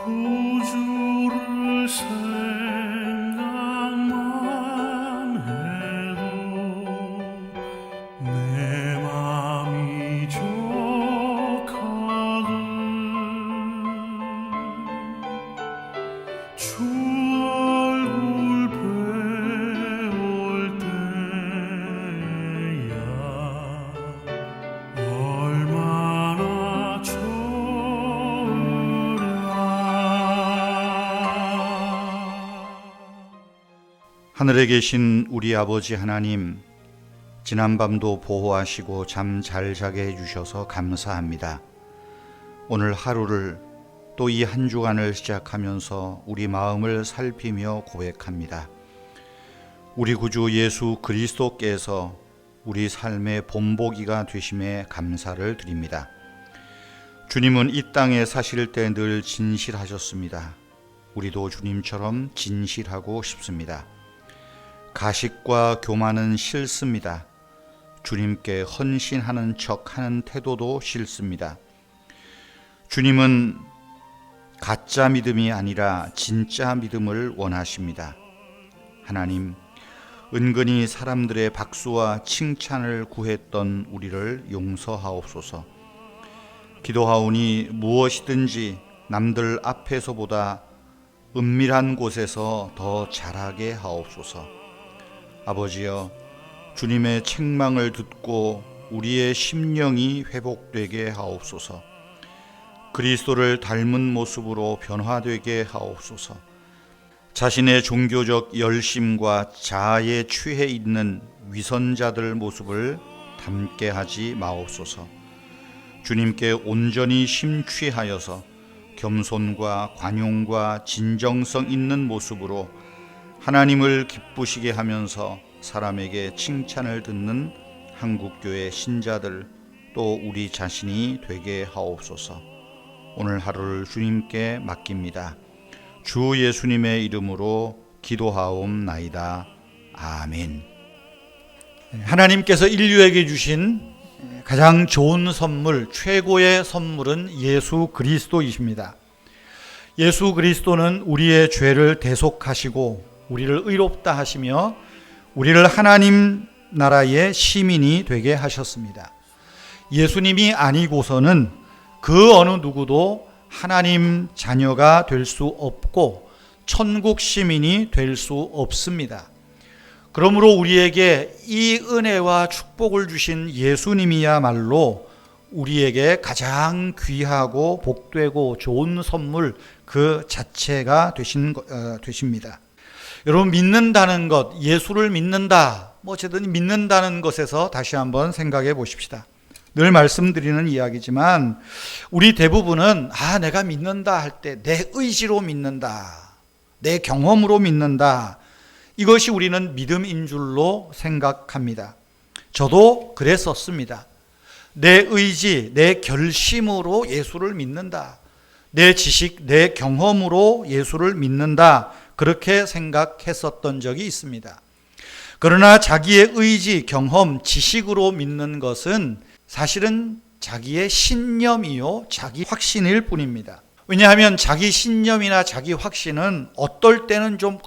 구주를 생각만 해도 내 맘이 족하듯 주 얼굴 배울 때야 얼마나 하늘에 계신 우리 아버지 하나님, 지난밤도 보호하시고 잠 잘 자게 해주셔서 감사합니다. 오늘 하루를 또 이 한 주간을 시작하면서 우리 마음을 살피며 고백합니다. 우리 구주 예수 그리스도께서 우리 삶의 본보기가 되심에 감사를 드립니다. 주님은 이 땅에 사실 때 늘 진실하셨습니다. 우리도 주님처럼 진실하고 싶습니다. 가식과 교만은 싫습니다. 주님께 헌신하는 척하는 태도도 싫습니다. 주님은 가짜 믿음이 아니라 진짜 믿음을 원하십니다. 하나님, 은근히 사람들의 박수와 칭찬을 구했던 우리를 용서하옵소서. 기도하오니 무엇이든지 남들 앞에서보다 은밀한 곳에서 더 잘하게 하옵소서. 아버지여, 주님의 책망을 듣고 우리의 심령이 회복되게 하옵소서. 그리스도를 닮은 모습으로 변화되게 하옵소서. 자신의 종교적 열심과 자아에 취해 있는 위선자들 모습을 닮게 하지 마옵소서. 주님께 온전히 심취하여서 겸손과 관용과 진정성 있는 모습으로 하나님을 기쁘시게 하면서 사람에게 칭찬을 듣는 한국교회 신자들, 또 우리 자신이 되게 하옵소서. 오늘 하루를 주님께 맡깁니다. 주 예수님의 이름으로 기도하옵나이다. 아멘. 하나님께서 인류에게 주신 가장 좋은 선물, 최고의 선물은 예수 그리스도이십니다. 예수 그리스도는 우리의 죄를 대속하시고 우리를 의롭다 하시며 우리를 하나님 나라의 시민이 되게 하셨습니다. 예수님이 아니고서는 그 어느 누구도 하나님 자녀가 될 수 없고 천국 시민이 될 수 없습니다. 그러므로 우리에게 이 은혜와 축복을 주신 예수님이야말로 우리에게 가장 귀하고 복되고 좋은 선물 그 자체가 되십니다. 여러분, 믿는다는 것, 예수를 믿는다, 어쨌든 믿는다는 것에서 다시 한번 생각해 보십시다. 늘 말씀드리는 이야기지만 우리 대부분은 내가 믿는다 할 때 내 의지로 믿는다, 내 경험으로 믿는다, 이것이 우리는 믿음인 줄로 생각합니다. 저도 그랬었습니다. 내 의지, 내 결심으로 예수를 믿는다, 내 지식, 내 경험으로 예수를 믿는다, 그렇게 생각했었던 적이 있습니다. 그러나 자기의 의지, 경험, 지식으로 믿는 것은 사실은 자기의 신념이요, 자기 확신일 뿐입니다. 왜냐하면 자기 신념이나 자기 확신은 어떨 때는 좀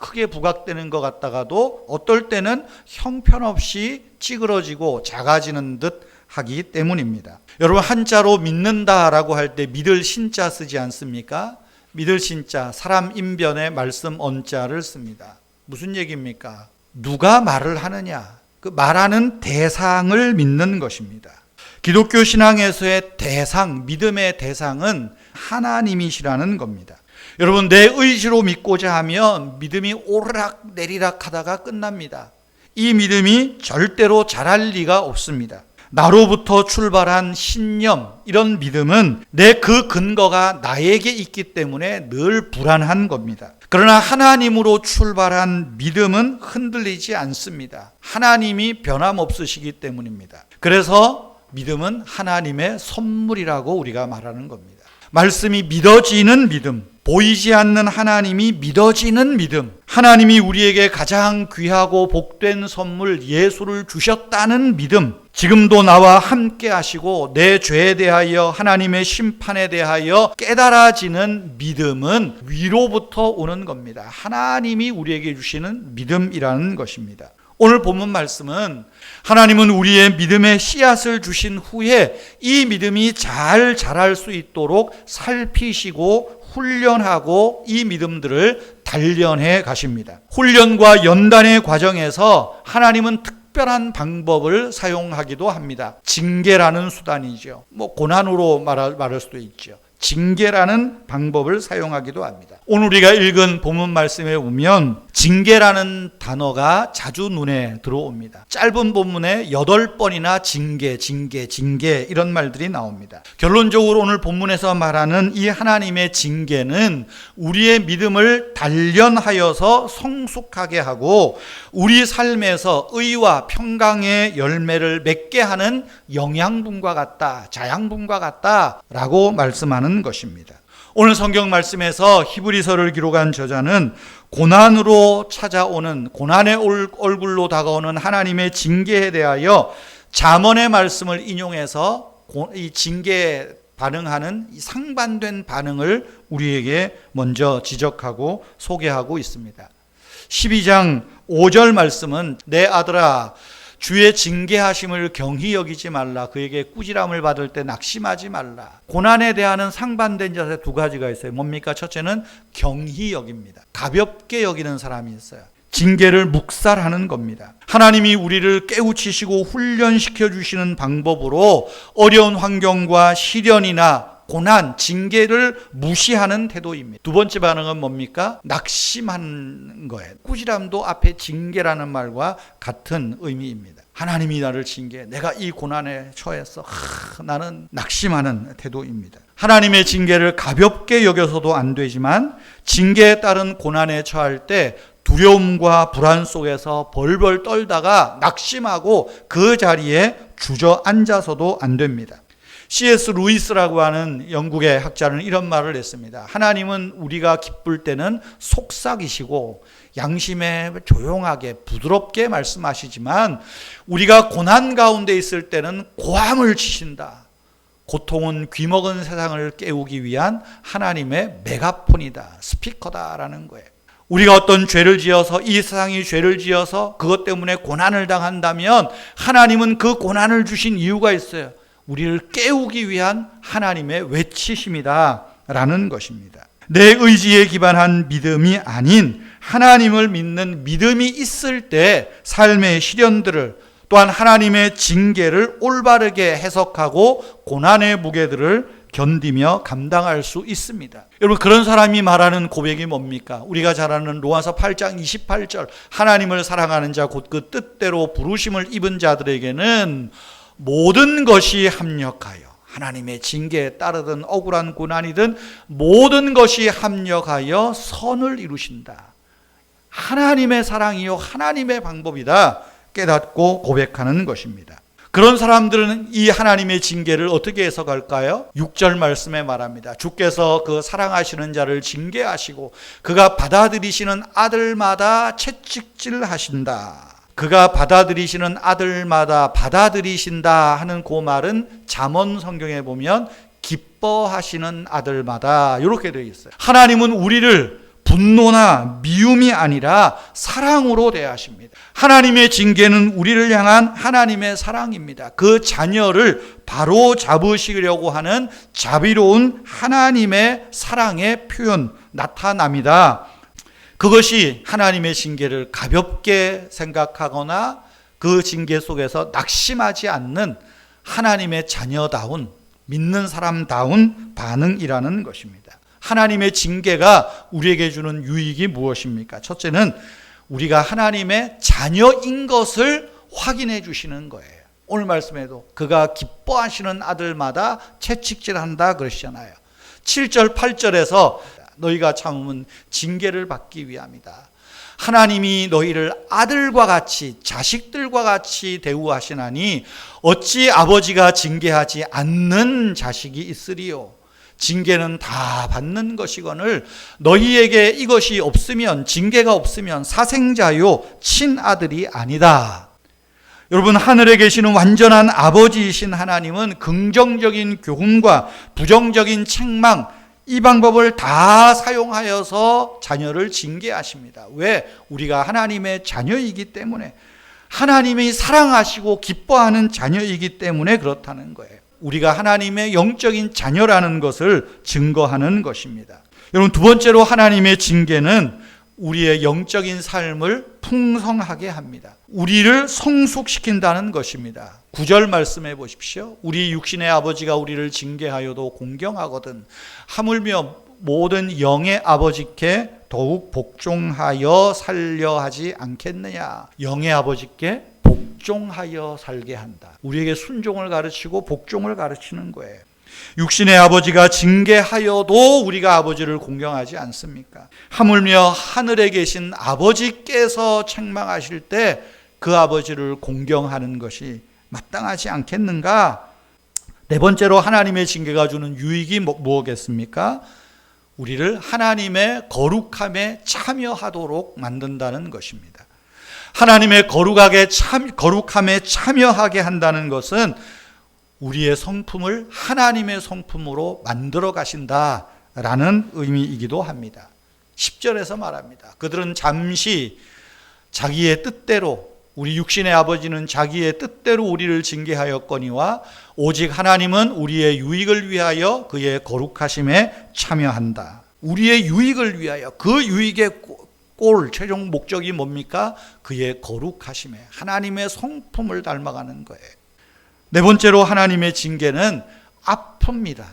크게 부각되는 것 같다가도 어떨 때는 형편없이 찌그러지고 작아지는 듯 하기 때문입니다. 여러분, 한자로 믿는다라고 할 때 믿을 신자 쓰지 않습니까? 믿을 신자, 사람 인변에 말씀 언자를 씁니다. 무슨 얘기입니까? 누가 말을 하느냐, 그 말하는 대상을 믿는 것입니다. 기독교 신앙에서의 대상, 믿음의 대상은 하나님이시라는 겁니다. 여러분, 내 의지로 믿고자 하면 믿음이 오르락 내리락 하다가 끝납니다. 이 믿음이 절대로 자랄 리가 없습니다. 나로부터 출발한 신념, 이런 믿음은 내 그 근거가 나에게 있기 때문에 늘 불안한 겁니다. 그러나 하나님으로 출발한 믿음은 흔들리지 않습니다. 하나님이 변함없으시기 때문입니다. 그래서 믿음은 하나님의 선물이라고 우리가 말하는 겁니다. 말씀이 믿어지는 믿음, 보이지 않는 하나님이 믿어지는 믿음, 하나님이 우리에게 가장 귀하고 복된 선물 예수를 주셨다는 믿음, 지금도 나와 함께 하시고 내 죄에 대하여 하나님의 심판에 대하여 깨달아지는 믿음은 위로부터 오는 겁니다. 하나님이 우리에게 주시는 믿음이라는 것입니다. 오늘 본문 말씀은 하나님은 우리의 믿음의 씨앗을 주신 후에 이 믿음이 잘 자랄 수 있도록 살피시고 훈련하고 이 믿음들을 단련해 가십니다. 훈련과 연단의 과정에서 하나님은 특별한 방법을 사용하기도 합니다. 징계라는 수단이죠. 고난으로 말할 수도 있죠. 징계라는 방법을 사용하기도 합니다. 오늘 우리가 읽은 본문 말씀에 보면 징계라는 단어가 자주 눈에 들어옵니다. 짧은 본문에 8번이나 징계 이런 말들이 나옵니다. 결론적으로 오늘 본문에서 말하는 이 하나님의 징계는 우리의 믿음을 단련하여서 성숙하게 하고 우리 삶에서 의와 평강의 열매를 맺게 하는 영양분과 같다, 자양분과 같다라고 말씀하는 것입니다. 오늘 성경 말씀에서 히브리서를 기록한 저자는 고난으로 찾아오는, 고난의 얼굴로 다가오는 하나님의 징계에 대하여 잠언의 말씀을 인용해서 이 징계에 반응하는 이 상반된 반응을 우리에게 먼저 지적하고 소개하고 있습니다. 12장 5절 말씀은 내 아들아 주의 징계하심을 경히 여기지 말라. 그에게 꾸지람을 받을 때 낙심하지 말라. 고난에 대한 상반된 자세 두 가지가 있어요. 뭡니까? 첫째는 경히 여깁니다. 가볍게 여기는 사람이 있어요. 징계를 묵살하는 겁니다. 하나님이 우리를 깨우치시고 훈련시켜 주시는 방법으로 어려운 환경과 시련이나 고난, 징계를 무시하는 태도입니다. 두 번째 반응은 뭡니까? 낙심하는 거예요. 꾸지람도 앞에 징계라는 말과 같은 의미입니다. 하나님이 나를 징계해. 내가 이 고난에 처했어. 나는 낙심하는 태도입니다. 하나님의 징계를 가볍게 여겨서도 안 되지만 징계에 따른 고난에 처할 때 두려움과 불안 속에서 벌벌 떨다가 낙심하고 그 자리에 주저앉아서도 안 됩니다. C.S. 루이스라고 하는 영국의 학자는 이런 말을 했습니다. 하나님은 우리가 기쁠 때는 속삭이시고 양심에 조용하게 부드럽게 말씀하시지만 우리가 고난 가운데 있을 때는 고함을 치신다. 고통은 귀먹은 세상을 깨우기 위한 하나님의 메가폰이다, 스피커다라는 거예요. 우리가 어떤 죄를 지어서 이 세상이 죄를 지어서 그것 때문에 고난을 당한다면 하나님은 그 고난을 주신 이유가 있어요. 우리를 깨우기 위한 하나님의 외치심이다 라는 것입니다. 내 의지에 기반한 믿음이 아닌 하나님을 믿는 믿음이 있을 때 삶의 시련들을 또한 하나님의 징계를 올바르게 해석하고 고난의 무게들을 견디며 감당할 수 있습니다. 여러분, 그런 사람이 말하는 고백이 뭡니까? 우리가 잘 아는 로마서 8장 28절 하나님을 사랑하는 자 곧 그 뜻대로 부르심을 입은 자들에게는 모든 것이 합력하여, 하나님의 징계에 따르든 억울한 고난이든 모든 것이 합력하여 선을 이루신다. 하나님의 사랑이요 하나님의 방법이다 깨닫고 고백하는 것입니다. 그런 사람들은 이 하나님의 징계를 어떻게 해석할까요? 6절 말씀에 말합니다. 주께서 그 사랑하시는 자를 징계하시고 그가 받아들이시는 아들마다 채찍질하신다. 그가 받아들이시는 아들마다 받아들이신다 하는 그 말은 잠언 성경에 보면 기뻐하시는 아들마다 이렇게 되어 있어요. 하나님은 우리를 분노나 미움이 아니라 사랑으로 대하십니다. 하나님의 징계는 우리를 향한 하나님의 사랑입니다. 그 자녀를 바로 잡으시려고 하는 자비로운 하나님의 사랑의 표현, 나타납니다. 그것이 하나님의 징계를 가볍게 생각하거나 그 징계 속에서 낙심하지 않는 하나님의 자녀다운, 믿는 사람다운 반응이라는 것입니다. 하나님의 징계가 우리에게 주는 유익이 무엇입니까? 첫째는 우리가 하나님의 자녀인 것을 확인해 주시는 거예요. 오늘 말씀에도 그가 기뻐하시는 아들마다 채찍질한다 그러시잖아요. 7절 8절에서 너희가 참으면 징계를 받기 위함이다. 하나님이 너희를 아들과 같이 자식들과 같이 대우하시나니 어찌 아버지가 징계하지 않는 자식이 있으리요. 징계는 다 받는 것이거늘 너희에게 이것이 없으면, 징계가 없으면 사생자요 친아들이 아니다. 여러분, 하늘에 계시는 완전한 아버지이신 하나님은 긍정적인 교훈과 부정적인 책망, 이 방법을 다 사용하여서 자녀를 징계하십니다. 왜? 우리가 하나님의 자녀이기 때문에, 하나님이 사랑하시고 기뻐하는 자녀이기 때문에 그렇다는 거예요. 우리가 하나님의 영적인 자녀라는 것을 증거하는 것입니다. 여러분, 두 번째로 하나님의 징계는 우리의 영적인 삶을 풍성하게 합니다. 우리를 성숙시킨다는 것입니다. 9절 말씀해 보십시오. 우리 육신의 아버지가 우리를 징계하여도 공경하거든 하물며 모든 영의 아버지께 더욱 복종하여 살려 하지 않겠느냐. 영의 아버지께 복종하여 살게 한다. 우리에게 순종을 가르치고 복종을 가르치는 거예요. 육신의 아버지가 징계하여도 우리가 아버지를 공경하지 않습니까? 하물며 하늘에 계신 아버지께서 책망하실 때 그 아버지를 공경하는 것이 마땅하지 않겠는가? 네 번째로 하나님의 징계가 주는 유익이 무엇겠습니까? 우리를 하나님의 거룩함에 참여하도록 만든다는 것입니다. 하나님의 거룩함에 참여하게 한다는 것은 우리의 성품을 하나님의 성품으로 만들어 가신다라는 의미이기도 합니다. 10절에서 말합니다. 그들은 잠시 자기의 뜻대로, 우리 육신의 아버지는 자기의 뜻대로 우리를 징계하였거니와 오직 하나님은 우리의 유익을 위하여 그의 거룩하심에 참여한다. 우리의 유익을 위하여, 그 유익의 최종 목적이 뭡니까? 그의 거룩하심에, 하나님의 성품을 닮아가는 거예요. 네 번째로 하나님의 징계는 아픕니다.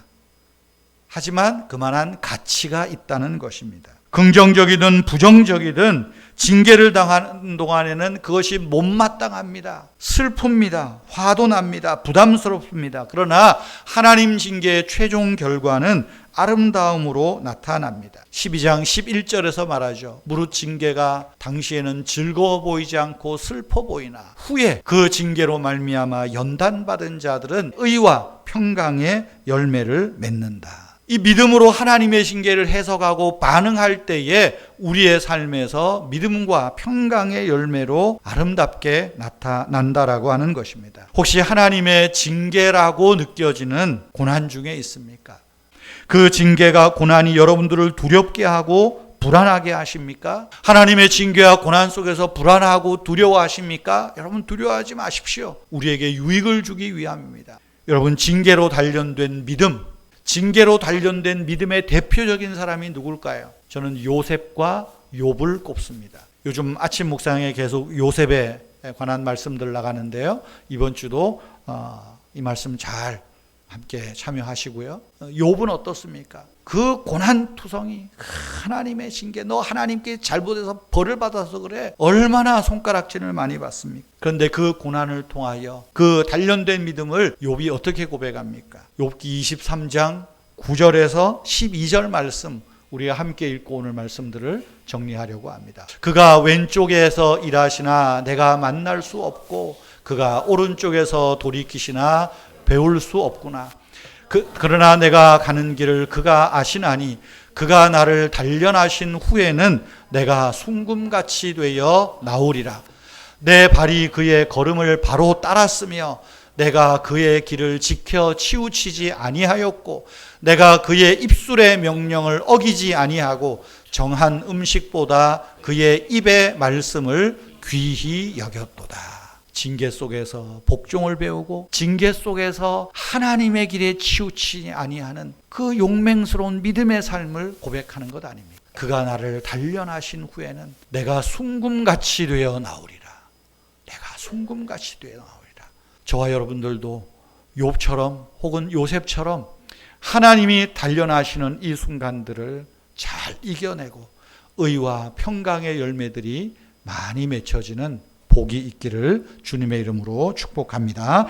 하지만 그만한 가치가 있다는 것입니다. 긍정적이든 부정적이든 징계를 당하는 동안에는 그것이 못마땅합니다. 슬픕니다. 화도 납니다. 부담스럽습니다. 그러나 하나님 징계의 최종 결과는 아름다움으로 나타납니다. 12장 11절에서 말하죠. 무릇 징계가 당시에는 즐거워 보이지 않고 슬퍼 보이나 후에 그 징계로 말미암아 연단받은 자들은 의와 평강의 열매를 맺는다. 이 믿음으로 하나님의 징계를 해석하고 반응할 때에 우리의 삶에서 믿음과 평강의 열매로 아름답게 나타난다라고 하는 것입니다. 혹시 하나님의 징계라고 느껴지는 고난 중에 있습니까? 그 징계가, 고난이 여러분들을 두렵게 하고 불안하게 하십니까? 하나님의 징계와 고난 속에서 불안하고 두려워하십니까? 여러분, 두려워하지 마십시오. 우리에게 유익을 주기 위함입니다. 여러분, 징계로 단련된 믿음, 징계로 단련된 믿음의 대표적인 사람이 누굴까요? 저는 요셉과 욥을 꼽습니다. 요즘 아침 묵상에 계속 요셉에 관한 말씀들 나가는데요. 이번 주도 이 말씀 잘 함께 참여하시고요. 욥은 어떻습니까? 그 고난투성이, 하나님의 징계, 너 하나님께 잘못해서 벌을 받아서 그래. 얼마나 손가락질을 많이 받습니까? 그런데 그 고난을 통하여 그 단련된 믿음을 욥이 어떻게 고백합니까? 욥기 23장 9절에서 12절 말씀, 우리가 함께 읽고 오늘 말씀들을 정리하려고 합니다. 그가 왼쪽에서 일하시나 내가 만날 수 없고 그가 오른쪽에서 돌이키시나 배울 수 없구나. 그러나 내가 가는 길을 그가 아시나니 그가 나를 단련하신 후에는 내가 순금같이 되어 나오리라. 내 발이 그의 걸음을 바로 따랐으며 내가 그의 길을 지켜 치우치지 아니하였고 내가 그의 입술의 명령을 어기지 아니하고 정한 음식보다 그의 입의 말씀을 귀히 여겼도다. 징계 속에서 복종을 배우고 징계 속에서 하나님의 길에 치우치지 아니하는 그 용맹스러운 믿음의 삶을 고백하는 것 아닙니까? 그가 나를 단련하신 후에는 내가 순금같이 되어 나오리라. 내가 순금같이 되어 나오리라. 저와 여러분들도 욥처럼 혹은 요셉처럼 하나님이 단련하시는 이 순간들을 잘 이겨내고 의와 평강의 열매들이 많이 맺혀지는 복이 있기를 주님의 이름으로 축복합니다.